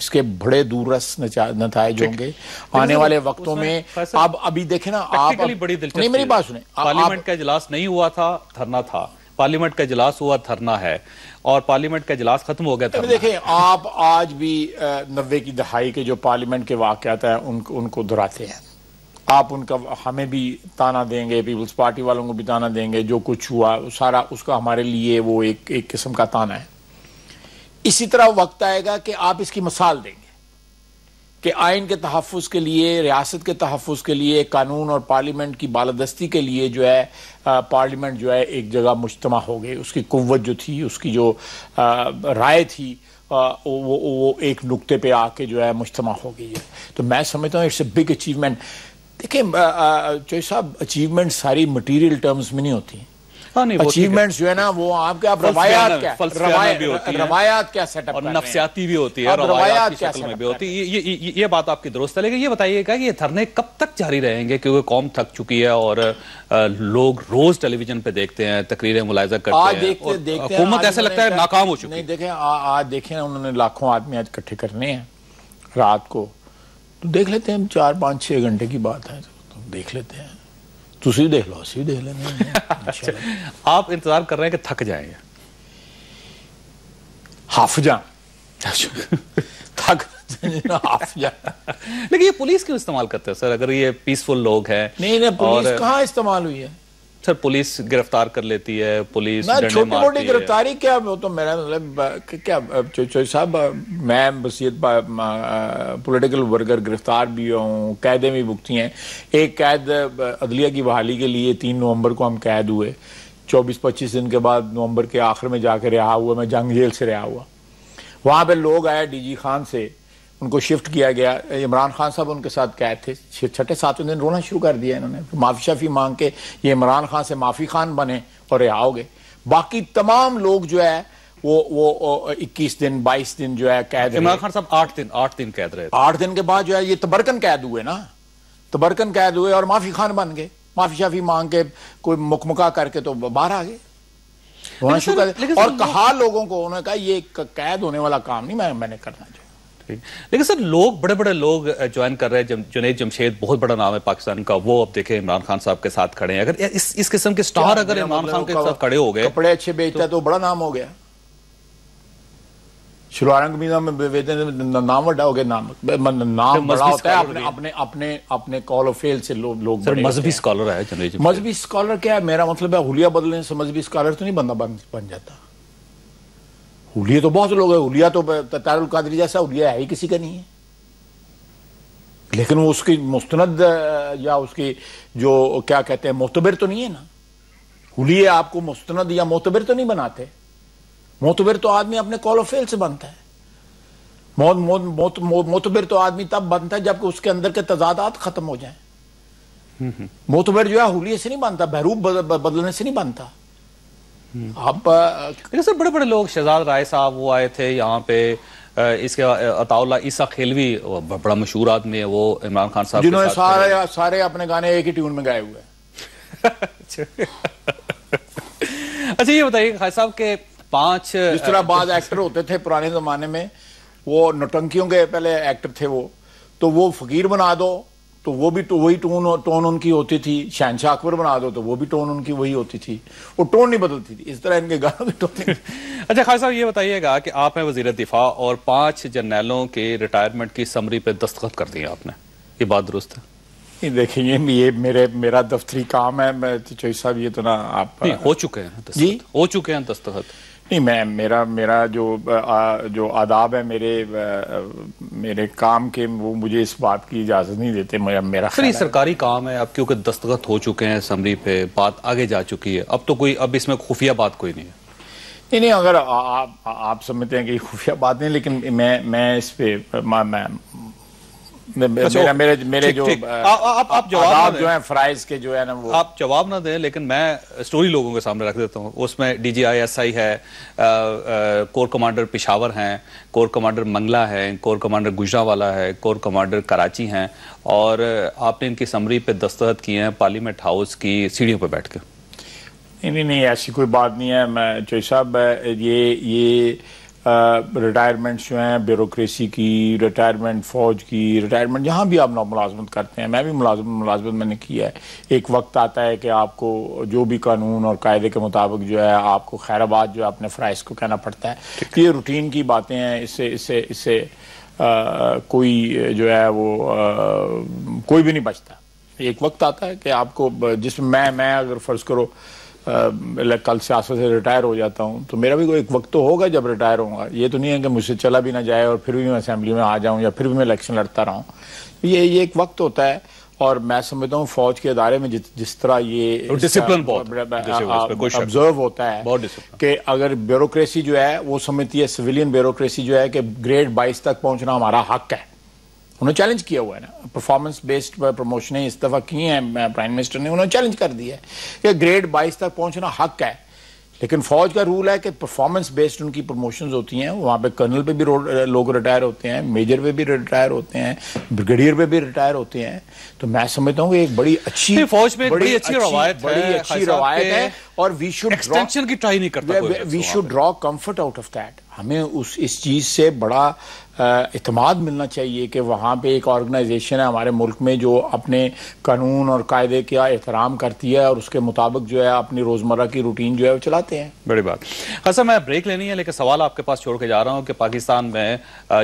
اس کے بڑے دوررس نتائج ہوں گے آنے والے وقتوں میں. اب ابھی دیکھیں نا آپ نہیں میری بات سنیں. پارلیمنٹ کا اجلاس نہیں ہوا تھا، دھرنا تھا. پارلیمنٹ کا اجلاس ہوا، دھرنا ہے، اور پارلیمنٹ کا اجلاس ختم ہو گیا تھا. دیکھیں آپ آج بھی 90 کی دہائی کے جو پارلیمنٹ کے واقعات ہیں ان کو دہراتے ہیں. آپ ان کا ہمیں بھی تانا دیں گے، پیپلز پارٹی والوں کو بھی تانا دیں گے. جو کچھ ہوا سارا اس کا ہمارے لیے وہ ایک قسم کا تانا ہے. اسی طرح وقت آئے گا کہ آپ اس کی مثال دیں گے کہ آئین کے تحفظ کے لیے، ریاست کے تحفظ کے لیے، قانون اور پارلیمنٹ کی بالادستی کے لیے جو ہے پارلیمنٹ جو ہے ایک جگہ مجتمع ہو گئی. اس کی قوت جو تھی، اس کی جو رائے تھی، وہ ایک نقطے پہ آ کے جو ہے مجتمع ہو گئی ہے. تو میں سمجھتا ہوں اٹس اے بگ اچیومنٹ. دیکھیں چوہی صاحب، اچیومنٹ ساری مٹیریل ٹرمز میں نہیں ہوتی. اچیومنٹس جو ہے نا وہ آپ کے روایات کیا سیٹ اپ، اور نفسیاتی بھی ہوتی ہے، روایات کی شکل میں بھی ہوتی ہے. یہ بات آپ کی درست ہے. لیکن یہ بتائیے گا کہ یہ دھرنے کب تک جاری رہیں گے؟ کیونکہ قوم تھک چکی ہے اور لوگ روز ٹیلی ویژن پہ دیکھتے ہیں، تقریریں ملاحظہ کرتے ہیں، حکومت ایسا لگتا ہے ناکام ہو چکی ہے. دیکھیں آج دیکھیں انہوں نے لاکھوں آدمی آج اکٹھے کرنے ہیں رات کو. تو دیکھ لیتے ہیں 4 5 6 گھنٹے کی بات ہے، تو دیکھ لیتے ہیں. تسی دیکھ لو، اسی دیکھ لیں گے. آپ انتظار کر رہے ہیں کہ تھک جائیں گے؟ ہاف جان تھک ہاف جان. لیکن یہ پولیس کیوں استعمال کرتے ہیں سر؟ اگر یہ پیسفل لوگ ہیں. نہیں پولیس کہاں استعمال ہوئی ہے سر؟ پولیس گرفتار کر لیتی ہے، پولیس چھوٹی موٹی گرفتاری. کیا تو میرا مطلب کیا چوہی صاحب، میں بصیرت پولیٹیکل ورکر گرفتار بھی ہوں، قیدیں بھی بھگتی ہیں. ایک قید عدلیہ کی بحالی کے لیے 3 نومبر کو ہم قید ہوئے. 24-25 دن کے بعد نومبر کے آخر میں جا کے رہا ہوا. میں جنگ جیل سے رہا ہوا. وہاں پہ لوگ آئے ڈی جی خان سے، ان کو شفٹ کیا گیا. عمران خان صاحب ان کے ساتھ قید تھے. 6-7 دن رونا شروع کر دیا انہوں نے. معافی شافی مانگ کے یہ عمران خان سے معافی خان بنے اور رہا ہو گئے. باقی تمام لوگ جو ہے وہ 21 دن 22 دن جو ہے قید. عمران خان صاحب 8 دن قید رہے. 8 دن کے بعد جو ہے یہ تبرکن قید ہوئے نا، تبرکن قید ہوئے اور معافی خان بن گئے. معافی شافی مانگ کے کوئی مکمکا کر کے تو باہر آ گئے. اور کہا لوگوں کو، انہوں نے کہا یہ قید ہونے والا کام نہیں میں نے کرنا چاہیے. لیکن سر لوگ بڑے لوگ جوائن کر رہے ہیں. جنید جمشید بہت بڑا نام ہے پاکستان کا، وہ اب دیکھیں عمران خان صاحب کے ساتھ کھڑے ہیں. اگر اس قسم کے سٹار اگر عمران خان کے ساتھ کھڑے ہو گئے، کپڑے اچھے بیچتا ہے تو بڑا نام ہو گیا. شلوارنگ میں نام بڑا ہو گیا. نام بڑا ہوتا ہے اپنے کال و فیل سے. لوگ مذہبی سکالر ہے جنید جمشید. مذہبی سکالر کیا ہے؟ میرا مطلب ہے حلیہ بدلنے سے مذہبی سکالر تو نہیں بندہ بن جاتا. حلیہ تو بہت لوگ ہیں. حلیہ تو طاہر القادری جیسا حلیہ ہے ہی کسی کا نہیں ہے. لیکن وہ اس کی مستند یا اس کی جو کیا کہتے ہیں معتبر تو نہیں ہے نا. حلیہ آپ کو مستند یا معتبر تو نہیں بناتے. معتبر تو آدمی اپنے کال و فعل سے بنتا ہے. معتبر تو آدمی تب بنتا ہے جبکہ اس کے اندر کے تضادات ختم ہو جائیں. معتبر جو ہے حلیہ سے نہیں بنتا، بہروپ بدلنے سے نہیں بنتا. لیکن سر بڑے لوگ، شہزاد رائے صاحب وہ آئے تھے یہاں پہ، اس کے عطا اللہ عیسیٰ خیلوی بڑا مشہور آدمی ہے، وہ عمران خان صاحب جنہوں نے سارے اپنے گانے ایک ہی ٹیون میں گائے ہوئے. اچھا یہ بتائیے خالد صاحب کہ 5 جس طرح بعض ایکٹر ہوتے تھے پرانے زمانے میں، وہ نوٹنکیوں کے پہلے ایکٹر تھے، وہ تو وہ فقیر بنا دو تو وہ بھی وہی ٹون ان کی ہوتی تھی. شہنشاہ اکبر بنا دو تو وہ بھی ٹون ان کی وہی ہوتی تھی. وہ ٹون نہیں بدلتی تھی. اس طرح ان کے گانوں کی ٹون. اچھا خالد صاحب یہ بتائیے گا کہ آپ ہیں وزیر دفاع اور 5 جرنیلوں کے ریٹائرمنٹ کی سمری پہ دستخط کر دیے آپ نے، یہ بات درست ہے؟ دیکھیں یہ میرا دفتری کام ہے. میں چوہی صاحب یہ تو نا آپ ہو چکے ہیں دستخط، ہو چکے ہیں دستخط. نہیں میرا جو آداب ہے میرے کام کے، وہ مجھے اس بات کی اجازت نہیں دیتے. میرا سرکاری کام ہے. اب کیونکہ دستخط ہو چکے ہیں سمری پہ، بات آگے جا چکی ہے، اب اس میں خفیہ بات کوئی نہیں ہے. نہیں اگر آپ سمجھتے ہیں کہ خفیہ بات نہیں، لیکن میں اس پہ میرے جو آداب جو ہیں فرائض کے جو ہے نا، وہ آپ جواب نہ دیں، لیکن میں سٹوری لوگوں کے سامنے رکھ دیتا ہوں. اس میں D G I S I ہے، کور کمانڈر پشاور ہیں، کور کمانڈر منگلا ہے، کور کمانڈر گجرانوالا ہے، کور کمانڈر کراچی ہیں، اور آپ نے ان کی سمری پہ دستخط کیے ہیں پارلیمنٹ ہاؤس کی سیڑھیوں پہ بیٹھ کے. نہیں ایسی کوئی بات نہیں ہے. میں چوہی صاحب یہ ریٹائرمنٹ جو ہیں بیوروکریسی کی، ریٹائرمنٹ فوج کی، ریٹائرمنٹ جہاں بھی آپ ملازمت کرتے ہیں، میں بھی ملازمت میں نے کیا ہے، ایک وقت آتا ہے کہ آپ کو جو بھی قانون اور قاعدے کے مطابق جو ہے آپ کو خیر آباد جو ہے اپنے فرائض کو کہنا پڑتا ہے. یہ روٹین کی باتیں ہیں، اس سے کوئی جو ہے وہ کوئی بھی نہیں بچتا. ایک وقت آتا ہے کہ آپ کو جس میں اگر فرض کرو کل سیاست سے ریٹائر ہو جاتا ہوں تو میرا بھی کوئی ایک وقت تو ہوگا جب ریٹائر ہوں گا. یہ تو نہیں ہے کہ مجھ سے چلا بھی نہ جائے اور پھر بھی میں اسمبلی میں آ جاؤں یا پھر بھی میں الیکشن لڑتا رہا ہوں. یہ ایک وقت ہوتا ہے. اور میں سمجھتا ہوں فوج کے ادارے میں جس طرح یہ ڈسپلن آبزرو ہوتا ہے کہ اگر بیوروکریسی جو ہے وہ سمجھتی ہے سویلین بیوروکریسی جو ہے کہ گریڈ 22 تک پہنچنا ہمارا حق ہے. انہوں نے چیلنج کیا ہوا ہے نا، پرفارمنس بیسڈ پروموشنیں اس دفعہ کی ہیں پرائم منسٹر نے، انہوں نے چیلنج کر دیا ہے کہ گریڈ 22 تک پہنچنا حق ہے. لیکن فوج کا رول ہے کہ پرفارمنس بیسڈ ان کی پروموشنز ہوتی ہیں. وہاں پہ کرنل پہ بھی لوگ ریٹائر ہوتے ہیں، میجر پہ بھی ریٹائر ہوتے ہیں، بریگیڈیئر پہ بھی ریٹائر ہوتے ہیں. تو میں سمجھتا ہوں کہ ایک بڑی اچھی فوج میں بڑی اچھی روایت ہے اور we should draw comfort out of that. ہمیں اس چیز سے بڑا اعتماد ملنا چاہیے کہ وہاں پہ ایک آرگنائزیشن ہے ہمارے ملک میں جو اپنے قانون اور قاعدے کا احترام کرتی ہے اور اس کے مطابق جو ہے اپنی روزمرہ کی روٹین جو ہے وہ چلاتے ہیں. بڑی بات. خاصا میں بریک لینی ہے لیکن سوال آپ کے پاس چھوڑ کے جا رہا ہوں کہ پاکستان میں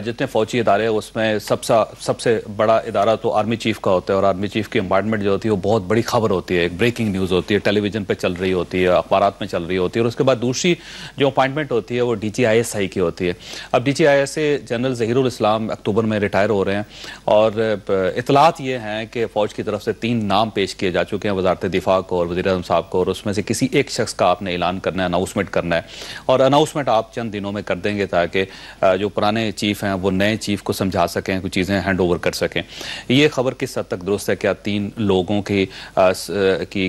جتنے فوجی ادارے اس میں سب سے بڑا ادارہ تو آرمی چیف کا ہوتا ہے، اور آرمی چیف کی اپائنٹمنٹ جو ہوتی ہے وہ بہت بڑی خبر ہوتی ہے، ایک بریکنگ نیوز ہوتی ہے، ٹیلی ویژن پہ چل رہی ہوتی ہے، اخبارات میں چل رہی ہوتی ہے. اور اس کے بعد دوسری جو اپائنٹمنٹ ہوتی ہے وہ DGISI کی ہوتی ہے. اب DGISI جنرل ظہیر الاسلام اکتوبر میں ریٹائر ہو رہے ہیں، اور اطلاعات یہ ہیں کہ فوج کی طرف سے 3 نام پیش کیے جا چکے ہیں وزارت دفاع کو اور وزیر اعظم صاحب کو، اور اس میں سے کسی ایک شخص کا آپ نے اعلان کرنا ہے، اناؤنسمنٹ کرنا ہے. اور اناؤنسمنٹ آپ چند دنوں میں کر دیں گے تاکہ جو پرانے چیف ہیں وہ نئے چیف کو سمجھا سکیں، کچھ چیزیں ہینڈ اوور کر سکیں. یہ خبر کس حد تک درست ہے؟ کیا 3 لوگوں کی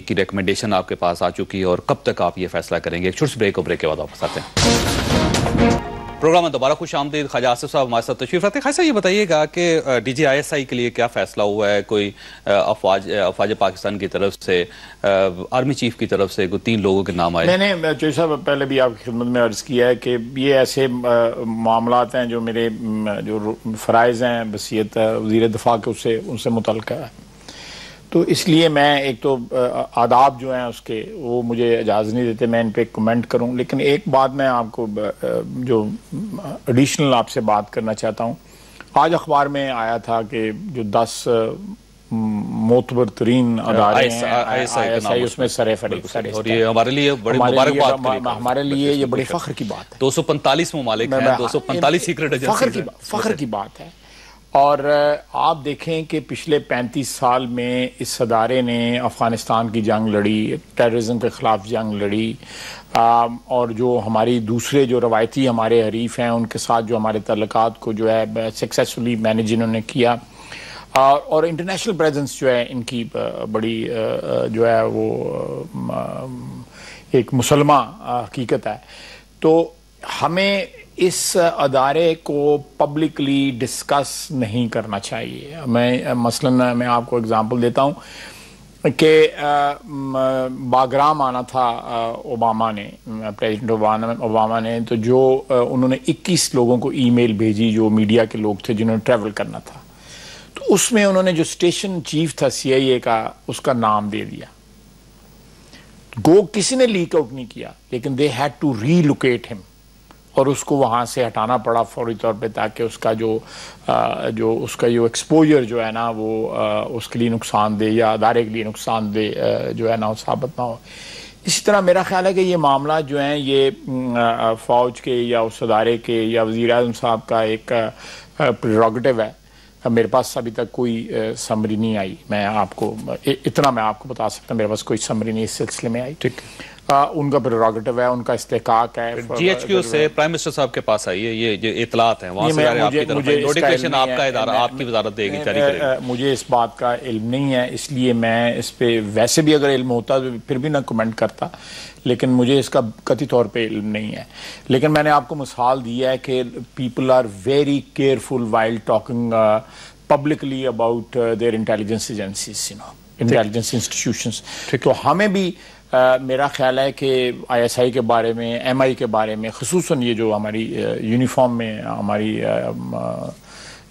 ریکمنڈیشن آپ کے پاس آ چکی ہے، اور کب تک آپ یہ فیصلہ کریں گے؟ ایک چھوٹی بریک کے بعد واپس آتے ہیں. پروگرام میں دوبارہ خوش آمدید. خواجہ آصف صاحب ہمارے ساتھ تشریف رکھتے ہیں. خواجہ یہ بتائیے گا کہ DGISI کے لیے کیا فیصلہ ہوا ہے؟ کوئی افواج پاکستان کی طرف سے، آرمی چیف کی طرف سے کوئی 3 لوگوں کے نام آئے؟ میں نے چوہدری صاحب پہلے بھی آپ کی خدمت میں عرض کیا ہے کہ یہ ایسے معاملات ہیں جو میرے جو فرائض ہیں وصیت وزیر دفاع کے ان سے متعلق ہے. تو اس لیے میں ایک تو آداب جو ہیں اس کے وہ مجھے اجازت نہیں دیتے میں ان پہ کمنٹ کروں. لیکن ایک بات میں آپ کو جو ایڈیشنل آپ سے بات کرنا چاہتا ہوں. آج اخبار میں آیا تھا کہ جو 10 معتبر ترین ادارے ہیں ISI اس میں اور یہ ہمارے لیے بڑی مبارکباد، ہمارے لیے یہ بڑے فخر کی بات ہے. 245 ممالک ہیں، 245 سیکرٹ ایجنسی، فخر کی بات ہے. اور آپ دیکھیں کہ پچھلے 35 سال میں اس ادارے نے افغانستان کی جنگ لڑی، ٹیررزم کے خلاف جنگ لڑی، اور جو ہماری دوسرے جو روایتی ہمارے حریف ہیں ان کے ساتھ جو ہمارے تعلقات کو جو ہے سکسیسفلی مینیج انہوں نے کیا، اور انٹرنیشنل پریزنس جو ہے ان کی بڑی جو ہے وہ ایک مسلمہ حقیقت ہے. تو ہمیں اس ادارے کو پبلکلی ڈسکس نہیں کرنا چاہیے. مثلا میں آپ کو اگزامپل دیتا ہوں کہ باگرام آنا تھا اوباما نے، پریزیڈنٹ اوباما نے، تو جو انہوں نے 21 لوگوں کو ای میل بھیجی جو میڈیا کے لوگ تھے جنہوں نے ٹریول کرنا تھا. تو اس میں انہوں نے جو اسٹیشن چیف تھا CIA کا اس کا نام دے دیا. گو کسی نے لیک آؤٹ نہیں کیا لیکن they had to relocate ہم، اور اس کو وہاں سے ہٹانا پڑا فوری طور پہ تاکہ اس کا جو ایکسپوجر جو ہے نا وہ اس کے لیے نقصان دہ یا ادارے کے لیے نقصان دہ جو ہے نا ثابت نہ ہو. اسی طرح میرا خیال ہے کہ یہ معاملات جو ہیں یہ فوج کے یا اس ادارے کے یا وزیر اعظم صاحب کا ایک پریروگیٹو ہے. میرے پاس ابھی تک کوئی سمری نہیں آئی. میں آپ کو اتنا میں آپ کو بتا سکتا ہوں، میرے پاس کوئی سمری نہیں اس سلسلے میں آئی. ٹھیک، ان کا پریروگیٹو ہے، ان کا استحقاق ہے. GHQ سے پرائم منسٹر صاحب کے پاس آئی ہے یہ جو اطلاعات ہیں، وہاں سے آپ کی طرف نوٹیفیکیشن آپ کا ادارہ آپ کی وزارت دے گی، جاری کرے گی. مجھے اس بات کا علم نہیں ہے، اس لیے میں اس پہ ویسے بھی اگر علم ہوتا تو پھر بھی نہ کمنٹ کرتا، لیکن مجھے اس کا قطعی طور پہ علم نہیں ہے. لیکن میں نے آپ کو مثال دی ہے کہ people are very careful while talking publicly about their intelligence agencies, intelligence institutions. تو ہمیں بھی میرا خیال ہے کہ ISI کے بارے میں، MI کے بارے میں، خصوصاً یہ جو ہماری یونیفارم میں ہماری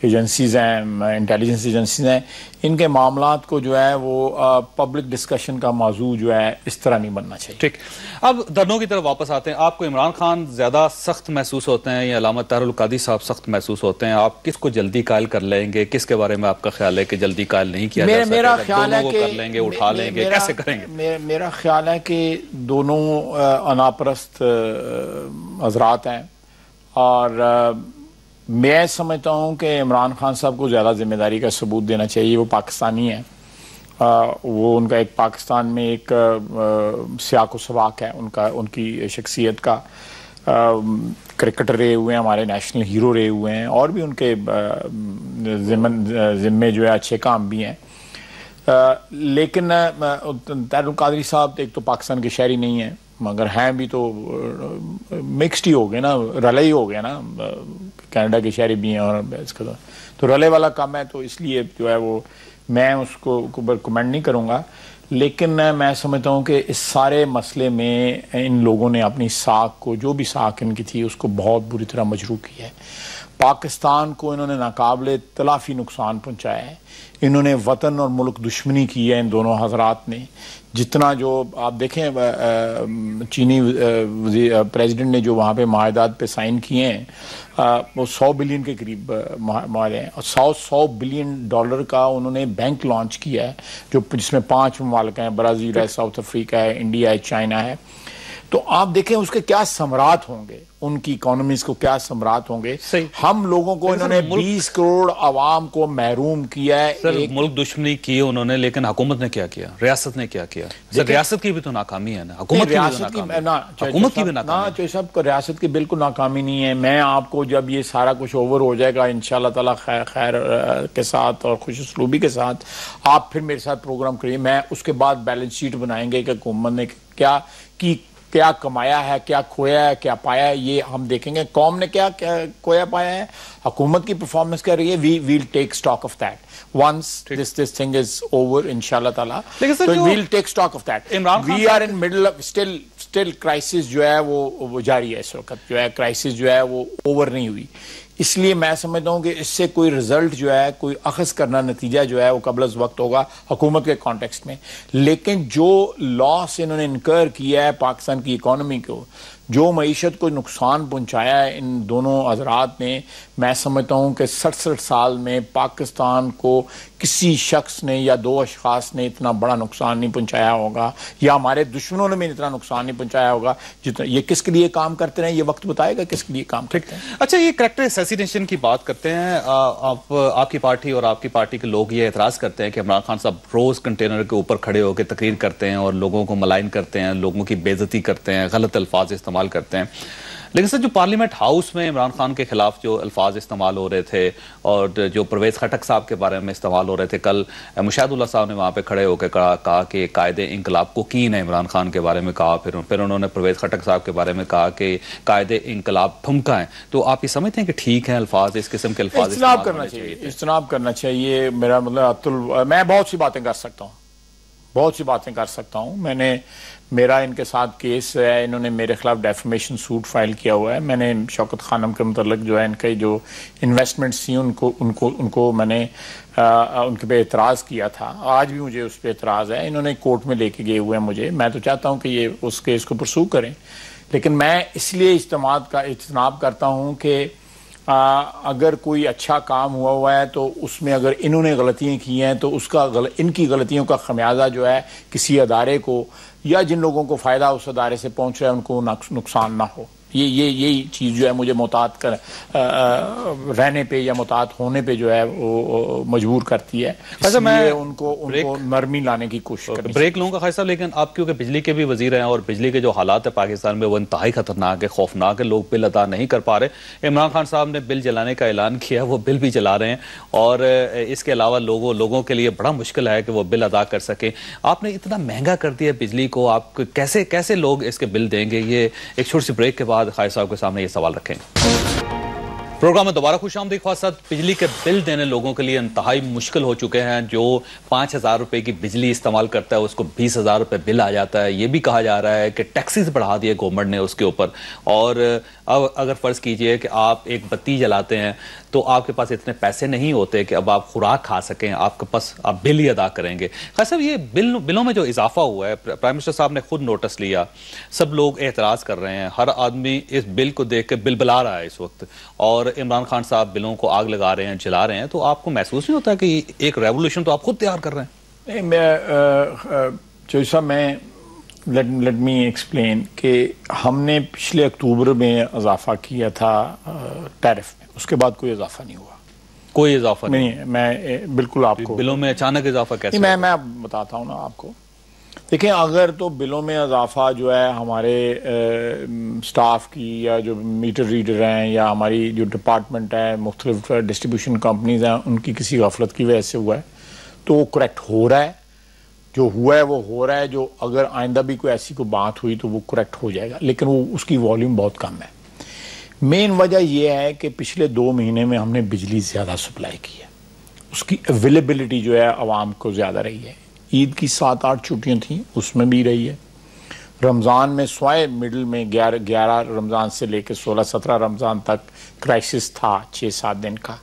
ایجنسیز ہیں، انٹیلیجنس ایجنسیز ہیں، ان کے معاملات کو جو ہے وہ پبلک ڈسکشن کا موضوع جو ہے اس طرح نہیں بننا چاہیے. ٹھیک، اب دھرنوں کی طرف واپس آتے ہیں. آپ کو عمران خان زیادہ سخت محسوس ہوتے ہیں یا علامہ طاہر القادری صاحب سخت محسوس ہوتے ہیں؟ آپ کس کو جلدی قائل کر لیں گے؟ کس کے بارے میں آپ کا خیال ہے کہ جلدی قائل نہیں کیا جا سکتا؟ میرا خیال ہے کہ کر لیں گے، اٹھا لیں گے، کیسے کریں گے؟ میرا خیال ہے کہ دونوں اناپرست حضرات ہیں، اور میں سمجھتا ہوں کہ عمران خان صاحب کو زیادہ ذمہ داری کا ثبوت دینا چاہیے. وہ پاکستانی ہیں، وہ ان کا ایک پاکستان میں ایک سیاق و سباق ہے ان کی شخصیت کا. کرکٹر رہے ہوئے ہیں، ہمارے نیشنل ہیرو رہے ہوئے ہیں، اور بھی ان کے ذمے جو ہے اچھے کام بھی ہیں. لیکن طاہر القادری صاحب ایک تو پاکستان کے شہری نہیں ہیں، مگر ہیں بھی تو مکسڈ ہی ہو گئے نا، رلے ہی ہو گئے نا، کینیڈا کے شہری بھی ہیں اور اس کا تو رلے والا کام ہے. تو اس لیے جو ہے وہ میں اس کو کمنٹ نہیں کروں گا. لیکن میں سمجھتا ہوں کہ اس سارے مسئلے میں ان لوگوں نے اپنی ساکھ کو، جو بھی ساکھ ان کی تھی، اس کو بہت بری طرح مجروح کیا ہے. پاکستان کو انہوں نے ناقابل تلافی نقصان پہنچایا ہے. انہوں نے وطن اور ملک دشمنی کی ہے ان دونوں حضرات نے. جتنا جو آپ دیکھیں چینی پریزیڈنٹ نے جو وہاں پہ معاہدات پہ سائن کیے ہیں، وہ $100 بلین کے قریب معاہدے ہیں، اور $100 بلین کا انہوں نے بینک لانچ کیا ہے، جس میں 5 ممالک ہیں، برازیل ہے، ساؤتھ افریقہ ہے، انڈیا ہے، چائنا ہے. تو آپ دیکھیں اس کے کیا ثمرات ہوں گے، ان کی اکانومیز کو کیا ثمرات ہوں گے. ہم لوگوں کو انہوں نے 20 کروڑ عوام کو محروم کیا ہے. ملک دشمنی کی انہوں نے، لیکن حکومت نے کیا کیا؟ ریاست نے کیا کیا؟ ریاست کی بھی تو ناکامی ہے نا، حکومت کی بھی ناکامی. صاحب کو ریاست کی بالکل ناکامی نہیں ہے. میں آپ کو جب یہ سارا کچھ اوور ہو جائے گا انشاءاللہ تعالی خیر کے ساتھ اور خوش اسلوبی کے ساتھ، آپ پھر میرے ساتھ پروگرام کریے. میں اس کے بعد بیلنس شیٹ بنائیں گے کہ حکومت نے کیا کمایا ہے، کیا کھویا ہے، کیا پایا ہے، یہ ہم دیکھیں گے. قوم نے کیا کھویا پایا ہے، حکومت کی پرفارمنس کر رہی ہے. We'll take stock of that once this thing is over inshallah ta'ala. We'll take stock of that. We are in middle of still crisis جو ہے وہ جاری ہے. اس وقت جو ہے کرائسس جو ہے وہ اوور نہیں ہوئی. اس لیے میں سمجھتا ہوں کہ اس سے کوئی رزلٹ جو ہے، کوئی اخذ کرنا نتیجہ جو ہے وہ قبل از وقت ہوگا حکومت کے کانٹیکسٹ میں. لیکن جو لاس انہوں نے انکر کیا ہے پاکستان کی اکانومی کو، جو معیشت کو نقصان پہنچایا ہے ان دونوں حضرات نے، میں سمجھتا ہوں کہ 67 سال میں پاکستان کو کسی شخص نے یا 2 اشخاص نے اتنا بڑا نقصان نہیں پہنچایا ہوگا، یا ہمارے دشمنوں نے بھی اتنا نقصان نہیں پہنچایا ہوگا جتنا. یہ کس کے لیے کام کرتے ہیں، یہ وقت بتائے گا کس کے لیے کام کرتے ہیں. اچھا، یہ کریکٹر اسیسینیشن کی بات کرتے ہیں. آپ کی پارٹی اور آپ کی پارٹی کے لوگ یہ اعتراض کرتے ہیں کہ عمران خان صاحب روز کنٹینر کے اوپر کھڑے ہو کے تقریر کرتے ہیں اور لوگوں کو ملائن کرتے ہیں، لوگوں کی بے عزتی کرتے ہیں، غلط الفاظ استعمال کرتے ہیں. لیکن سر، جو پارلیمنٹ ہاؤس میں عمران خان کے خلاف جو الفاظ استعمال ہو رہے تھے اور جو پرویز خٹک صاحب کے بارے میں استعمال ہو رہے تھے، کل مشاہد اللہ صاحب نے وہاں پہ کھڑے ہو کے کہا کہ قائد انقلاب کو کین ہے عمران خان کے بارے میں کہا. پھر انہوں نے پرویز خٹک صاحب کے بارے میں کہا کہ قائد انقلاب ٹھمکا ہے. تو آپ یہ سمجھتے ہیں کہ ٹھیک ہے الفاظ، اس قسم کے الفاظ اجتناب کرنا چاہیے؟ میرا مطلب میں بہت سی باتیں کر سکتا ہوں. میرا ان کے ساتھ کیس ہے، انہوں نے میرے خلاف ڈیفیمیشن سوٹ فائل کیا ہوا ہے. میں نے شوکت خانم کے متعلق جو ہے ان کے جو انویسٹمنٹس تھیں ان کو میں نے ان کے پہ اعتراض کیا تھا. آج بھی مجھے اس پہ اعتراض ہے. انہوں نے کورٹ میں لے کے گئے ہوئے ہیں مجھے. میں تو چاہتا ہوں کہ یہ اس کیس کو پرسو کریں، لیکن میں اس لیے اجتناب کرتا ہوں کہ اگر کوئی اچھا کام ہوا ہے تو اس میں اگر انہوں نے غلطیاں کی ہیں تو ان کی غلطیوں کا خمیازہ جو ہے کسی ادارے کو یا جن لوگوں کو فائدہ اس ادارے سے پہنچ رہا ہے ان کو نقصان نہ ہو. یہی چیز جو ہے مجھے محتاط رہنے پہ یا محتاط ہونے پہ جو ہے وہ مجبور کرتی ہے. اچھا، میں ان کو نرمی لانے کی کوشش کروں. بریک لوں گا خواجہ صاحب، لیکن آپ کیونکہ بجلی کے بھی وزیر ہیں اور بجلی کے جو حالات ہے پاکستان میں وہ انتہائی خطرناک ہے، خوفناک ہے. لوگ بل ادا نہیں کر پا رہے. عمران خان صاحب نے بل جلانے کا اعلان کیا، وہ بل بھی جلا رہے ہیں، اور اس کے علاوہ لوگوں کے لیے بڑا مشکل ہے کہ وہ بل ادا کر سکیں. آپ نے اتنا مہنگا کر دیا بجلی کو، آپ کیسے لوگ اس کے بل دیں گے؟ یہ ایک چھوٹی سی بریک کے بعد خواجہ صاحب کے سامنے یہ سوال رکھیں گے. پروگرام میں دوبارہ خوش آمدید خواصد. بجلی کے بل دینے لوگوں کے لیے انتہائی مشکل ہو چکے ہیں. جو 5,000 روپے کی بجلی استعمال کرتا ہے اس کو 20,000 روپے بل آ جاتا ہے. یہ بھی کہا جا رہا ہے کہ ٹیکسز بڑھا دیے گورنمنٹ نے اس کے اوپر. اور اب اگر فرض کیجئے کہ آپ ایک بتی جلاتے ہیں تو آپ کے پاس اتنے پیسے نہیں ہوتے کہ اب آپ خوراک کھا سکیں, آپ کے پاس آپ بل ہی ادا کریں گے. خیر صاحب, یہ بلوں میں جو اضافہ ہوا ہے, پرائم منسٹر صاحب نے خود نوٹس لیا, سب لوگ اعتراض کر رہے ہیں, ہر آدمی اس بل کو دیکھ کے بلبلا رہا ہے اس وقت, اور عمران خان صاحب بلوں کو آگ لگا رہے ہیں, جلا رہے ہیں. تو آپ کو محسوس نہیں ہوتا کہ ایک ریولوشن تو آپ خود تیار کر رہے ہیں؟ چوہدری صاحب, میں لیٹ می ایکسپلین کہ ہم نے پچھلے اکتوبر میں اضافہ کیا تھا ٹیرف میں, اس کے بعد کوئی اضافہ نہیں ہوا. کوئی اضافہ نہیں؟ میں بالکل آپ کو بلوں میں اچانک اضافہ کیسے؟ میں بتاتا ہوں نا آپ کو. دیکھیں, اگر تو بلوں میں اضافہ جو ہے ہمارے سٹاف کی یا جو میٹر ریڈر ہیں یا ہماری جو ڈپارٹمنٹ ہے, مختلف ڈسٹریبیوشن کمپنیز ہیں, ان کی کسی غفلت کی وجہ سے ہوا ہے تو وہ کریکٹ ہو رہا ہے. جو ہوا ہے وہ ہو رہا ہے. جو اگر آئندہ بھی کوئی ایسی کوئی بات ہوئی تو وہ کریکٹ ہو جائے گا, لیکن وہ اس کی والیوم بہت کم ہے. مین وجہ یہ ہے کہ پچھلے 2 مہینے میں ہم نے بجلی زیادہ سپلائی کی ہے, اس کی اویلیبلٹی جو ہے عوام کو زیادہ رہی ہے. عید کی 7-8 چھٹیاں تھیں, اس میں بھی رہی ہے. رمضان میں سوائے مڈل میں 11 رمضان سے لے کے 16-17 رمضان تک کرائسس تھا 6-7 دن کا.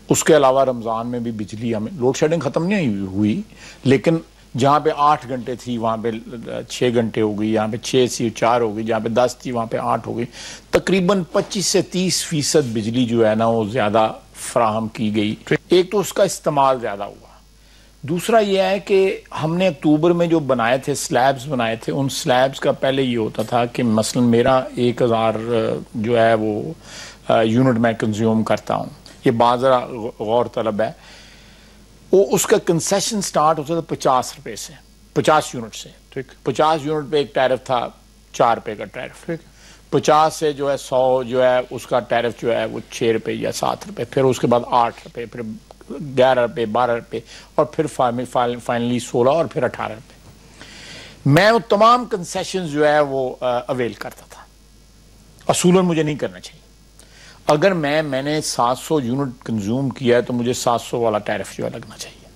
اس کے علاوہ رمضان میں بھی بجلی ہمیں لوڈ شیڈنگ ختم نہیں ہوئی, لیکن جہاں پہ 8 گھنٹے تھی وہاں پہ 6 گھنٹے ہو گئی, یہاں پہ 6 سے 4 ہو گئی, جہاں پہ 10 تھی وہاں پہ 8 ہو گئی. تقریباً 25 سے 30% بجلی جو ہے نا وہ زیادہ فراہم کی گئی. ایک تو اس کا استعمال زیادہ ہوا. دوسرا یہ ہے کہ ہم نے اکتوبر میں جو بنائے تھے سلیبز بنائے تھے, ان سلیبز کا پہلے یہ ہوتا تھا کہ مثلا میرا 1000 جو ہے وہ یونٹ میں کنزیوم کرتا ہوں. یہ بات ذرا غور طلب ہے. وہ اس کا کنسیشن سٹارٹ ہوتا تھا 50 روپے سے, 50 یونٹ سے. 50 یونٹ پہ ایک ٹیرف تھا 4 روپے کا ٹیرف. 50 سے جو ہے 100 جو ہے اس کا ٹیرف جو ہے وہ 6 روپے یا 7 روپے, پھر اس کے بعد 8 روپے, پھر 11 روپے, 12 روپے, اور پھر فائنلی 16 اور پھر 18 روپے. میں وہ تمام کنسیشن جو ہے وہ اویل کرتا تھا. اصولاً مجھے نہیں کرنا چاہیے. اگر میں نے 700 یونٹ کنزیوم کیا ہے تو مجھے 700 والا ٹیرف جو ہے لگنا چاہیے,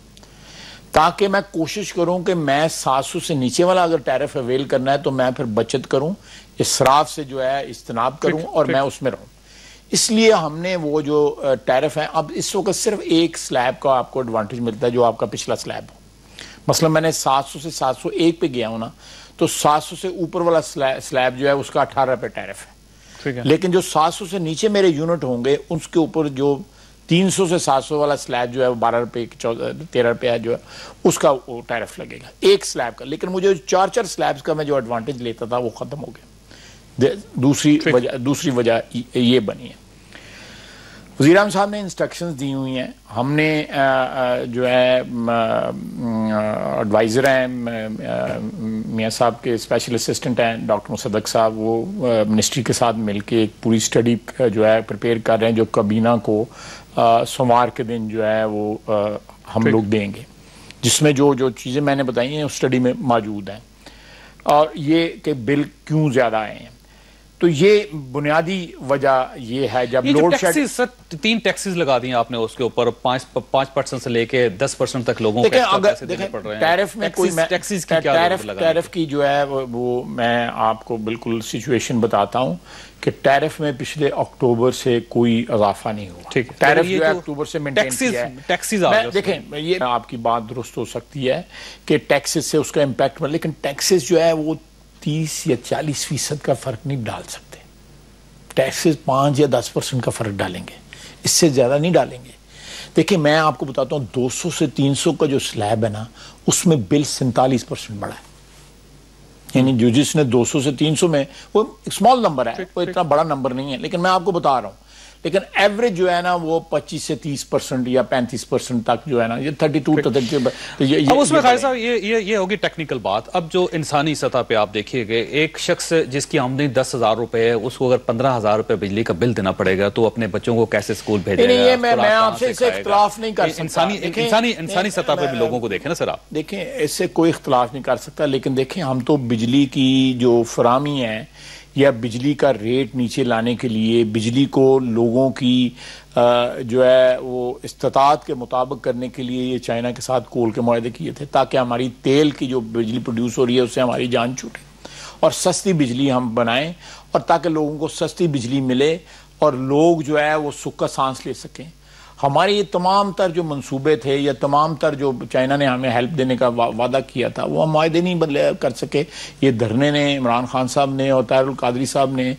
تاکہ میں کوشش کروں کہ میں 700 سے نیچے والا اگر ٹیرف اویل کرنا ہے تو میں پھر بچت کروں, اسراف سے جو ہے اجتناب کروں, اور میں اس میں رہوں. اس لیے ہم نے وہ جو ٹیرف ہے, اب اس وقت صرف ایک سلیب کا آپ کو ایڈوانٹیج ملتا ہے جو آپ کا پچھلا سلیب ہو. مثلا میں نے 700 سے 701 پہ گیا ہوں نا, تو 700 سے اوپر والا سلیب جو ہے اس کا 18 روپے ٹیرف ہے. لیکن جو 700 سے نیچے میرے یونٹ ہوں گے اس کے اوپر جو 300 سے 700 والا سلیب جو ہے 12 روپے 13 روپے جو ہے اس کا وہ ٹیرف لگے گا ایک سلیب کا. لیکن مجھے 4 سلیبز کا میں جو ایڈوانٹیج لیتا تھا وہ ختم ہو گیا. دوسری وجہ یہ بنی ہے. وزیر اعظم صاحب نے انسٹرکشنز دی ہوئی ہیں. ہم نے جو ہے ایڈوائزر ہیں میاں صاحب کے اسپیشل اسسٹنٹ ہیں ڈاکٹر مصدق صاحب, وہ منسٹری کے ساتھ مل کے ایک پوری اسٹڈی جو ہے پریپیئر کر رہے ہیں, جو کابینہ کو سوموار کے دن جو ہے وہ ہم لوگ دیں گے, جس میں جو چیزیں میں نے بتائی ہیں اس اسٹڈی میں موجود ہیں. اور یہ کہ بل کیوں زیادہ آئے ہیں, تو یہ بنیادی وجہ یہ ہے جب لوڈ شیڈنگ. سر 3 ٹیکسز لگا دی ہیں آپ نے اس کے اوپر, 5% سے لے کے 10% تک لوگوں کو پیسے دینے پڑ رہے ہیں. ٹیرف میں کوئی ٹیرف کی جو ہے وہ میں آپ کو بالکل سچویشن بتاتا ہوں کہ ٹیرف میں پچھلے اکتوبر سے کوئی اضافہ نہیں ہوا. ٹیرف جو ہے اکتوبر سے مینٹین کیا ہے. دیکھیں, یہ آپ کی بات درست ہو سکتی ہے کہ ٹیکسز سے اس کا امپیکٹ, لیکن ٹیکسز جو ہے وہ 30 یا 40% کا فرق نہیں ڈال سکتے. ٹیکسز 5 یا 10% کا فرق ڈالیں گے, اس سے زیادہ نہیں ڈالیں گے. دیکھیں, میں آپ کو بتاتا ہوں 200 سے 300 کا جو سلیب ہے نا, اس میں بل 47% بڑھا ہے. یعنی جو جس نے 200 سے 300 میں, وہ ایک سمال نمبر ہے, وہ اتنا بڑا نمبر نہیں ہے, لیکن میں آپ کو بتا رہا ہوں. لیکن ایوریج جو ہے نا وہ 25 سے 30% یا 35% تک جو ہے نا, یہ 32 اب اس میں خیر صاحب یہ ہوگی ٹیکنیکل بات. اب جو انسانی سطح پہ آپ دیکھیے کہ ایک شخص جس کی آمدنی 10,000 روپے ہے, اس کو اگر 15,000 روپے بجلی کا بل دینا پڑے گا تو اپنے بچوں کو کیسے اسکول بھیجے گا؟ میں آپ سے اختلاف نہیں کر سکتا. انسانی سطح پہ بھی لوگوں کو دیکھیں نا سر آپ. دیکھیں, اس سے کوئی اختلاف نہیں کر سکتا, لیکن دیکھیں ہم تو بجلی کی جو فراہمی ہے یا بجلی کا ریٹ نیچے لانے کے لیے بجلی کو لوگوں کی جو ہے وہ استطاعت کے مطابق کرنے کے لیے یہ چائنا کے ساتھ کول کے معاہدے کیے تھے تاکہ ہماری تیل کی جو بجلی پروڈیوس ہو رہی ہے اس سے ہماری جان چھوٹے اور سستی بجلی ہم بنائیں اور تاکہ لوگوں کو سستی بجلی ملے اور لوگ جو ہے وہ سکھ کا سانس لے سکیں. ہمارے یہ تمام تر جو منصوبے تھے یا تمام تر جو چائنا نے ہمیں ہیلپ دینے کا وعدہ کیا تھا وہ ہم معاہدے نہیں کر سکے. یہ دھرنے نے عمران خان صاحب نے اور طاہر القادری صاحب نے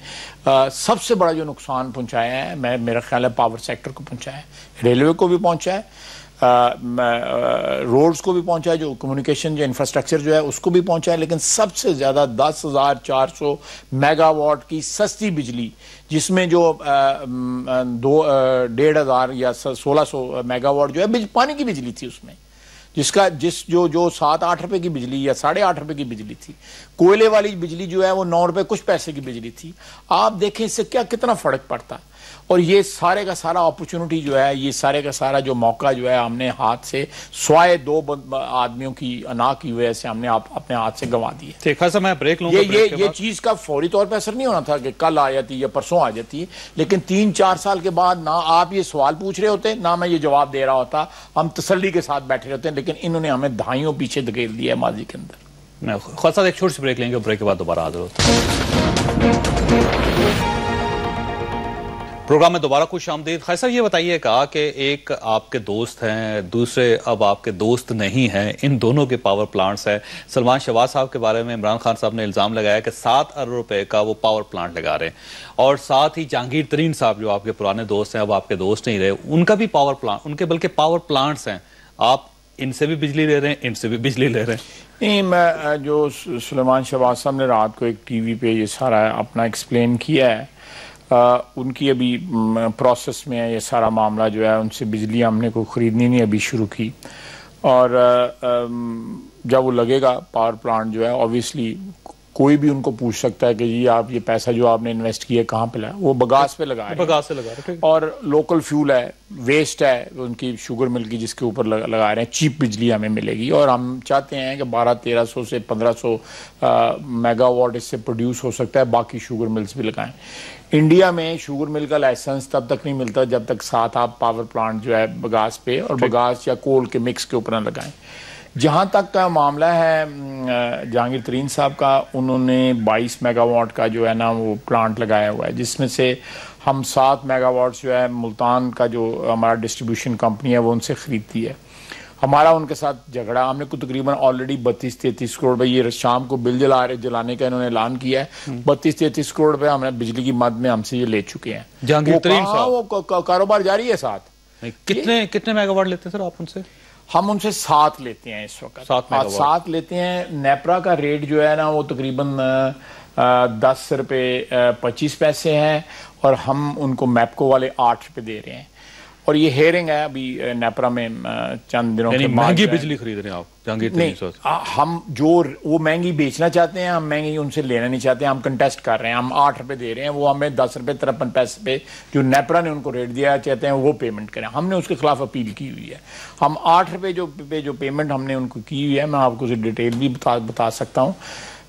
سب سے بڑا جو نقصان پہنچایا ہے میرا خیال ہے پاور سیکٹر کو پہنچایا ہے, ریلوے کو بھی پہنچا ہے, روڈز کو بھی پہنچا ہے, جو کمیونیکیشن جو انفراسٹرکچر جو ہے اس کو بھی پہنچا ہے, لیکن سب سے زیادہ 10,400 میگا واٹ کی سستی بجلی جس میں جو 1,500 یا 1,600 میگا واٹ جو ہے پانی کی بجلی تھی اس میں, جو 7-8 روپے کی بجلی یا 8.5 روپے کی بجلی تھی. کوئلے والی بجلی جو ہے وہ 9 روپے کچھ پیسے کی بجلی تھی. آپ دیکھیں اس سے کتنا فرق پڑتا ہے. اور یہ سارے کا سارا اپرچونٹی جو ہے, یہ سارے کا سارا جو موقع جو ہے ہم نے ہاتھ سے سوائے 2 آدمیوں کی انا کی وجہ سے ہم نے اپنے ہاتھ سے گنوا دیے. ٹھیک ہے, میں بریک لوں گا. یہ چیز کا فوری طور پہ اثر نہیں ہونا تھا کہ کل آ جاتی یا پرسوں آ جاتی, لیکن 3-4 سال کے بعد نہ آپ یہ سوال پوچھ رہے ہوتے نہ میں یہ جواب دے رہا ہوتا, ہم تسلی کے ساتھ بیٹھے رہتے ہیں, لیکن انہوں نے ہمیں دہائیوں پیچھے دھکیل دیا ہے ماضی کے اندر. خالد صاحب ایک چھوٹی سی بریک لیں گے, بریک کے بعد دوبارہ حاضر ہوتے ہیں. پروگرام میں دوبارہ خوش آمدید. خالد صاحب یہ بتائیے گا کہ ایک آپ کے دوست ہیں, دوسرے اب آپ کے دوست نہیں ہیں, ان دونوں کے پاور پلانٹس ہیں. سلمان شہباز صاحب کے بارے میں عمران خان صاحب نے الزام لگایا کہ 7 ارب روپے کا وہ پاور پلانٹ لگا رہے ہیں, اور ساتھ ہی جہانگیر ترین صاحب جو آپ کے پرانے دوست ہیں اب آپ کے دوست نہیں رہے, ان کا بھی پاور پلانٹ, ان کے بلکہ پاور پلانٹس ہیں. آپ ان سے بھی بجلی لے رہے ہیں, ان سے بھی بجلی لے رہے ہیں. نہیں, میں جو سلمان شہباز صاحب نے رات کو ایک ٹی وی پہ یہ سارا اپنا ایکسپلین کیا ہے, ان کی ابھی پروسیس میں ہے یہ سارا معاملہ جو ہے, ان سے بجلی ہم نے کوئی خریدنی نہیں ابھی شروع کی, اور جب وہ لگے گا پاور پلانٹ جو ہے آبویسلی کوئی بھی ان کو پوچھ سکتا ہے کہ جی آپ یہ پیسہ جو آپ نے انویسٹ کیا کہاں پہ لگا, وہ بگاس پہ لگا رہے ہیں, اور لوکل فیول ہے, ویسٹ ہے ان کی شوگر مل کی جس کے اوپر لگا رہے ہیں, چیپ بجلی ہمیں ملے گی, اور ہم چاہتے ہیں کہ 1200-1300 سے 1500 میگا واٹ اس سے پروڈیوس ہو سکتا ہے, باقی شوگر ملز بھی لگائیں. انڈیا میں شوگر مل کا لائسنس تب تک نہیں ملتا جب تک ساتھ آپ پاور پلانٹ جو ہے بگاس پہ اور بگاس یا کول کے مکس کے اوپر نہ لگائیں. جہاں تک کا معاملہ ہے جہانگیر ترین صاحب کا, انہوں نے 22 میگا واٹ کا جو ہے نا وہ پلانٹ لگایا ہوا ہے, جس میں سے ہم 7 میگا واٹ جو ہے ملتان کا جو ہمارا ڈسٹریبیوشن کمپنی ہے وہ ان سے خریدتی ہے. ہمارا ان کے ساتھ جھگڑا, ہم نے کو تقریباً آلریڈی 32-33 کروڑ روپے, یہ شام کو بل جلانے کا انہوں نے اعلان کیا ہے, 32-33 کروڑ روپے ہم نے بجلی کی مد میں ہم سے یہ لے چکے ہیں. جہانگیر ترین صاحب وہ کاروبار جاری ہے ساتھ. کتنے میگا واٹ لیتے ہیں سر آپ ان سے؟ ہم ان سے 7 لیتے ہیں اس وقت, 7 لیتے ہیں. نیپرا کا ریٹ جو ہے نا وہ تقریباً 10 روپے 25 پیسے ہے, اور ہم ان کو میپکو والے 8 روپے دے رہے ہیں. اور یہ ہیئرنگ ہے ابھی نیپرا میں چند دنوں کے بعد. مہنگی بجلی خرید رہے ہیں آپ جہانگیر ترین صاحب؟ ہم جو وہ مہنگی بیچنا چاہتے ہیں, ہم مہنگی ان سے لینا نہیں چاہتے, ہم کنٹیسٹ کر رہے ہیں, ہم 8 روپے دے رہے ہیں, وہ ہمیں 10 روپے 53 پیسے پہ جو نیپرا نے ان کو ریٹ دیا چاہتے ہیں وہ پیمنٹ کریں. ہم نے اس کے خلاف اپیل کی ہوئی ہے. ہم 8 روپے جو پیمنٹ ہم نے ان کو کی ہوئی ہے, میں آپ کو ڈیٹیل بھی بتا سکتا ہوں,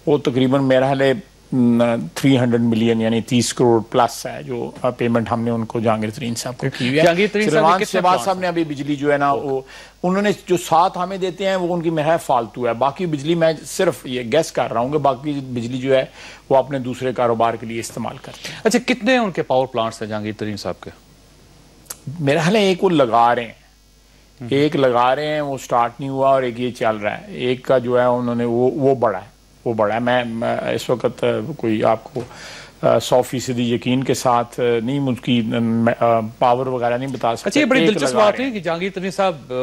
وہ تقریباً میرا حال ہے 300 ملین یعنی 30 کروڑ پلس ہے جو پیمنٹ ہم نے ان کو جہانگیر ترین صاحب کو کی ہے. سلمان شہباز صاحب نے ابھی بجلی جو ہے نا وہ انہوں نے جو 7 ہمیں دیتے ہیں وہ ان کی میرا فالتو ہے, باقی بجلی میں صرف یہ گیس کر رہا ہوں کہ باقی بجلی جو ہے وہ اپنے دوسرے کاروبار کے لیے استعمال کرتے ہیں. اچھا, کتنے ان کے پاور پلانٹس ہیں جہانگیر ترین صاحب کے؟ میرا حال ہے ایک وہ لگا رہے ہیں, ایک لگا رہے ہیں, وہ سٹارٹ نہیں ہوا, اور ایک یہ چل رہا ہے. ایک کا جو ہے انہوں نے وہ بڑا ہے, وہ بڑا ہے. میں اس وقت کوئی آپ کو 100% یقین کے ساتھ نہیں مجھ کی پاور وغیرہ نہیں بتا سکتا. اچھا, یہ بڑی دلچسپ بات ہے کہ جہانگیر ترین صاحب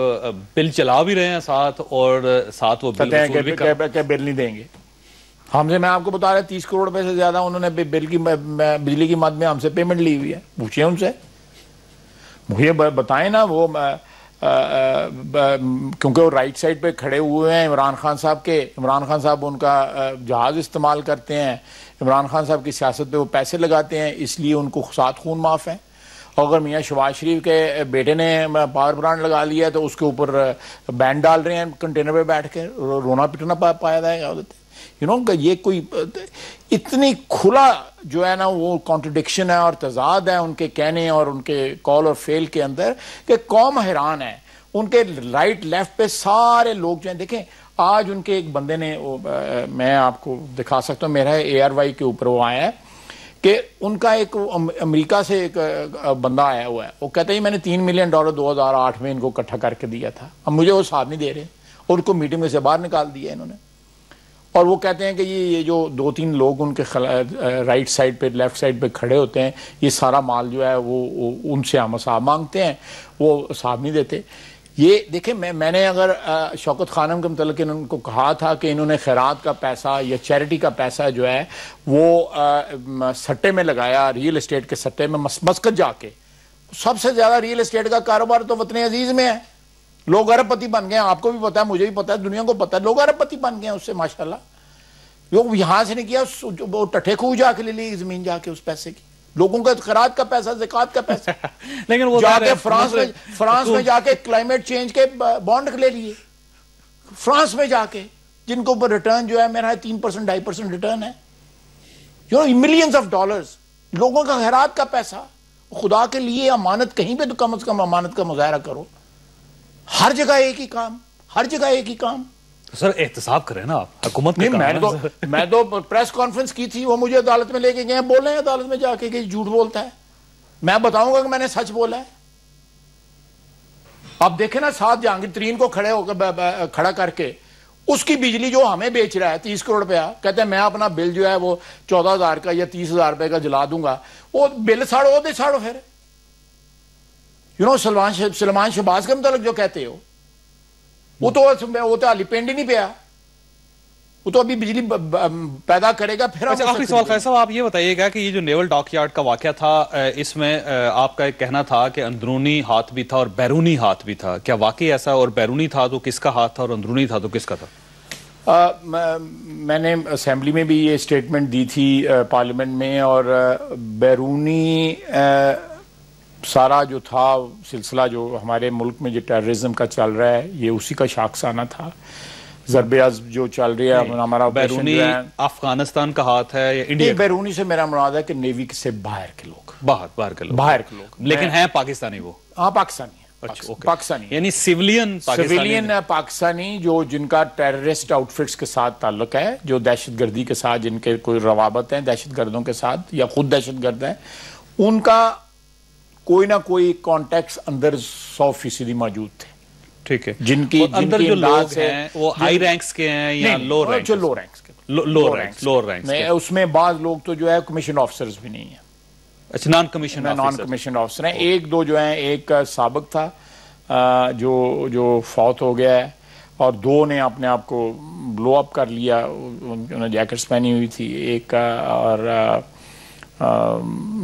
بل چلا بھی رہے ہیں ساتھ, اور ساتھ وہ بل بل نہیں دیں گے ہم سے. میں آپ کو بتا رہا 30 کروڑ روپے سے زیادہ انہوں نے بجلی کی مد میں ہم سے پیمنٹ لی ہوئی ہے. پوچھیں ان سے, مجھے بتائیں نا. وہ کیونکہ وہ رائٹ سائڈ پہ کھڑے ہوئے ہیں عمران خان صاحب کے, عمران خان صاحب ان کا جہاز استعمال کرتے ہیں, عمران خان صاحب کی سیاست پہ وہ پیسے لگاتے ہیں, اس لیے ان کو 7 خون معاف ہیں. اگر میاں شہباز شریف کے بیٹے نے پاور پلانٹ لگا لیا تو اس کے اوپر بین ڈال رہے ہیں کنٹینر پہ بیٹھ کے, رونا پٹنا پایا جائے گا. یہ کوئی اتنی کھلا جو ہے نا وہ کانٹرڈکشن ہے اور تضاد ہے ان کے کہنے اور ان کے کال اور فیل کے اندر کہ قوم حیران ہے. ان کے رائٹ لیفٹ پہ سارے لوگ جو ہیں, دیکھیں آج ان کے ایک بندے نے, میں آپ کو دکھا سکتا ہوں, میرا ARY کے اوپر وہ آیا ہے کہ ان کا ایک امریکہ سے ایک بندہ آیا ہوا ہے, وہ کہتے ہیں میں نے $3 ملین 2008 میں ان کو اکٹھا کر کے دیا تھا, اب مجھے وہ ساتھ نہیں دے رہے اور ان کو میٹنگ میں سے باہر نکال دیا انہوں نے. اور وہ کہتے ہیں کہ یہ جو 2-3 لوگ ان کے رائٹ سائڈ پہ لیفٹ سائڈ پہ کھڑے ہوتے ہیں, یہ سارا مال جو ہے وہ ان سے ہم حساب مانگتے ہیں, وہ حساب نہیں دیتے. یہ دیکھیں میں نے اگر شوکت خانم کے متعلق ان کو کہا تھا کہ انہوں نے خیرات کا پیسہ یا چیریٹی کا پیسہ جو ہے وہ سٹے میں لگایا, ریل اسٹیٹ کے سٹے میں, مسقط جا کے. سب سے زیادہ ریل اسٹیٹ کا کاروبار تو وطن عزیز میں ہے, لوگ ارب پتی بن گئے ہیں, آپ کو بھی پتا ہے, مجھے بھی پتا ہے, دنیا کو پتا ہے, لوگ ارب پتی بن گئے ہیں اس سے ماشاءاللہ. وہ یہاں سے نہیں کیا, وہ ٹٹھے خوہ جا کے لے لی زمین جا کے اس پیسے کی, لوگوں کا خیرات کا پیسہ, زکات کا پیسہ, لیکن وہ جا کے فرانس میں جا کے کلائمیٹ چینج کے بانڈ لے لیے فرانس میں جا کے, جن کو اوپر ریٹرن جو ہے میرا 3% 2.5% ریٹرن ہے. ملینز آف ڈالرز لوگوں کا خیرات کا پیسہ. خدا کے لیے امانت کہیں پہ تو کم از کم امانت کا مظاہرہ کرو. ہر جگہ ایک ہی کام, ہر جگہ ایک ہی کام. سر احتساب کریں نا آپ, حکومت میں تو پریس کانفرنس کی تھی, وہ مجھے عدالت میں لے کے گئے, بول رہے ہیں عدالت میں جا کے کہ جھوٹ بولتا ہے. میں بتاؤں گا کہ میں نے سچ بولا ہے. آپ دیکھیں نا, 7 جہانگیر ترین کو کھڑا کر کے اس کی بجلی جو ہمیں بیچ رہا ہے 30 کروڑ روپیہ, کہتے ہیں میں اپنا بل جو ہے وہ 14,000 کا یا 30,000 روپے کا جلا دوں گا. وہ بل ساڑو دے ساڑو پھر. سلمان شہباز کے متعلق جو کہتے ہو, وہ تو علی پینڈ ہی نہیں پیا, وہ تو ابھی بجلی پیدا کرے گا. پھر آخری سوال خیر صاحب, آپ یہ بتائیے گا کہ یہ جو نیول ڈاک یارڈ کا واقعہ تھا, اس میں آپ کا ایک کہنا تھا کہ اندرونی ہاتھ بھی تھا اور بیرونی ہاتھ بھی تھا, کیا واقعی ایسا, اور بیرونی تھا تو کس کا ہاتھ تھا اور اندرونی تھا تو کس کا تھا؟ میں نے اسمبلی میں بھی یہ اسٹیٹمنٹ دی تھی پارلیمنٹ میں, اور بیرونی سارا جو تھا سلسلہ جو ہمارے ملک میں جو ٹیررزم کا چل رہا ہے, یہ اسی کا شاخسانہ تھا. ضرب عضب جو چل رہی ہے ہمارا بیرونی افغانستان کا ہاتھ ہے یا انڈیا؟ بیرونی سے میرا مراد ہے کہ نیوی سے باہر کے لوگ, باہر کے لوگ, لیکن ہیں پاکستانی, وہ ہاں پاکستانی ہے, پاکستانی یعنی سیویلین پاکستانی جو جن کا ٹیررسٹ آؤٹ فٹس کے ساتھ تعلق ہے, جو دہشت گردی کے ساتھ جن کے کوئی روابط ہیں دہشت گردوں کے ساتھ یا خود دہشت گرد ہیں, ان کا کوئی نہ کوئی کانٹیکٹس اندر 100% موجود تھے. ٹھیک ہے, جن کی اندر جو لوگ ہیں وہ ہائی رینکس کے ہیں یا لو رینکس؟ لو رینکس کے, اس میں بعض لوگ تو جو ہے کمیشن آفیسرز بھی نہیں ہیں. اچھا, نان کمیشن آفیسر ہیں. 1-2 جو ہیں, ایک سابق تھا جو فوت ہو گیا ہے, اور 2 نے اپنے آپ کو بلو اپ کر لیا, انہوں نے جیکٹس پہنی ہوئی تھی ایک. اور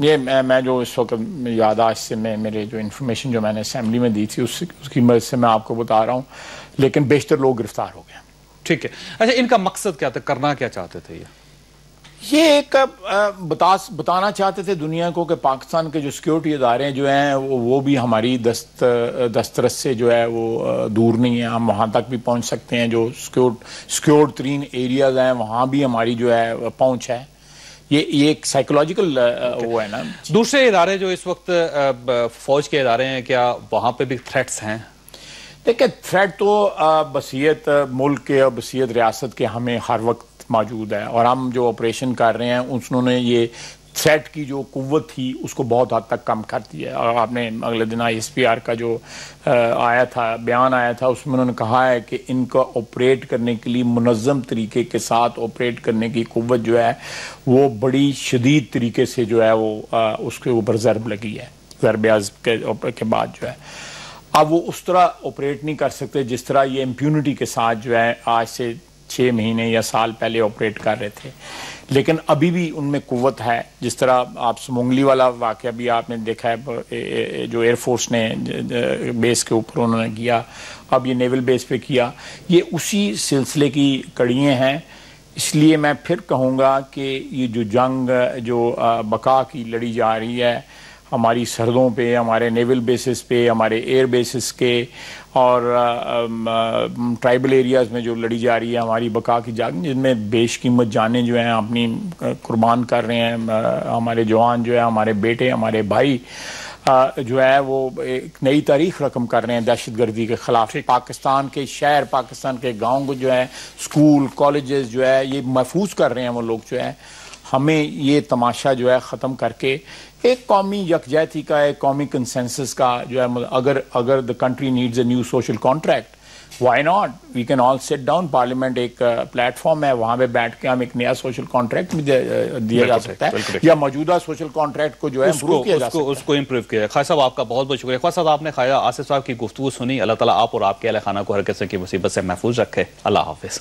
یہ میں جو اس وقت یاداشت سے میرے جو انفارمیشن جو میں نے اسمبلی میں دی تھی اس کی مدد سے میں آپ کو بتا رہا ہوں, لیکن بیشتر لوگ گرفتار ہو گئے. ٹھیک ہے. اچھا, ان کا مقصد کیا تھا, کرنا کیا چاہتے تھے؟ یہ ایک بتانا چاہتے تھے دنیا کو کہ پاکستان کے جو سیکیورٹی ادارے جو ہیں وہ بھی ہماری دسترس سے جو ہے وہ دور نہیں ہے, ہم وہاں تک بھی پہنچ سکتے ہیں. جو سیکیور ترین ایریاز ہیں وہاں بھی ہماری جو ہے پہنچ ہے. یہ ایک سائیکولوجیکل وہ ہے نا. دوسرے ادارے جو اس وقت فوج کے ادارے ہیں, کیا وہاں پہ بھی تھریٹس ہیں؟ دیکھیں, تھریٹ تو بصیت ملک کے اور بصیت ریاست کے ہمیں ہر وقت موجود ہے, اور ہم جو آپریشن کر رہے ہیں انہوں نے یہ تھریٹ کی جو قوت تھی اس کو بہت حد تک کم کر دیا ہے. اور آپ نے اگلے دن ISPR کا جو آیا تھا, بیان آیا تھا, اس میں انہوں نے کہا ہے کہ ان کا آپریٹ کرنے کے لیے, منظم طریقے کے ساتھ آپریٹ کرنے کی قوت جو ہے وہ بڑی شدید طریقے سے جو ہے وہ اس کے اوپر ضرب لگی ہے, ضرب عضب کے بعد جو ہے. اب وہ اس طرح آپریٹ نہیں کر سکتے جس طرح یہ امپیونٹی کے ساتھ جو ہے آج سے 6 مہینے یا سال پہلے آپریٹ کر رہے تھے. لیکن ابھی بھی ان میں قوت ہے. جس طرح آپ سمنگلی والا واقعہ بھی آپ نے دیکھا ہے, جو ایئر فورس نے بیس کے اوپر انہوں نے کیا, اب یہ نیول بیس پہ کیا, یہ اسی سلسلے کی کڑیاں ہیں. اس لیے میں پھر کہوں گا کہ یہ جو جنگ جو بقا کی لڑی جا رہی ہے, ہماری سرحدوں پہ، ہمارے نیول بیسز پہ، ہمارے ایئر بیسز کے اور ٹرائبل ایریاز میں جو لڑی جا رہی ہے ہماری بقا کی جنگ، جن میں بیش قیمت جانیں جو ہیں اپنی قربان کر رہے ہیں ہمارے جوان جو ہے، ہمارے بیٹے، ہمارے بھائی جو ہے وہ ایک نئی تاریخ رقم کر رہے ہیں دہشت گردی کے خلاف. پاکستان کے شہر، پاکستان کے گاؤں کو جو ہے، اسکول کالجز جو ہے یہ محفوظ کر رہے ہیں وہ لوگ جو ہے. ہمیں یہ تماشا جو ہے ختم کر کے ایک قومی یکجہتی کا، ایک قومی کنسنسس کا جو ہے، اگر the country needs a new social contract, why not? We can all sit down. Parliament ایک پلیٹ فارم ہے، وہاں پہ بیٹھ کے ہم ایک نیا سوشل کانٹریکٹ دیا جا سکتا ہے، یا موجودہ سوشل کانٹریکٹ کو جو ہے امپروو کیا جا سکتا ہے، اس کو امپروو کیا. خواجہ صاحب آپ کا بہت بہت شکریہ. خواجہ صاحب آپ نے خواجہ آصف صاحب کی گفتگو سنی. اللہ تعالیٰ آپ اور آپ کے اہل خانہ کو ہر قسم کی مصیبت سے محفوظ رکھے. اللہ حافظ.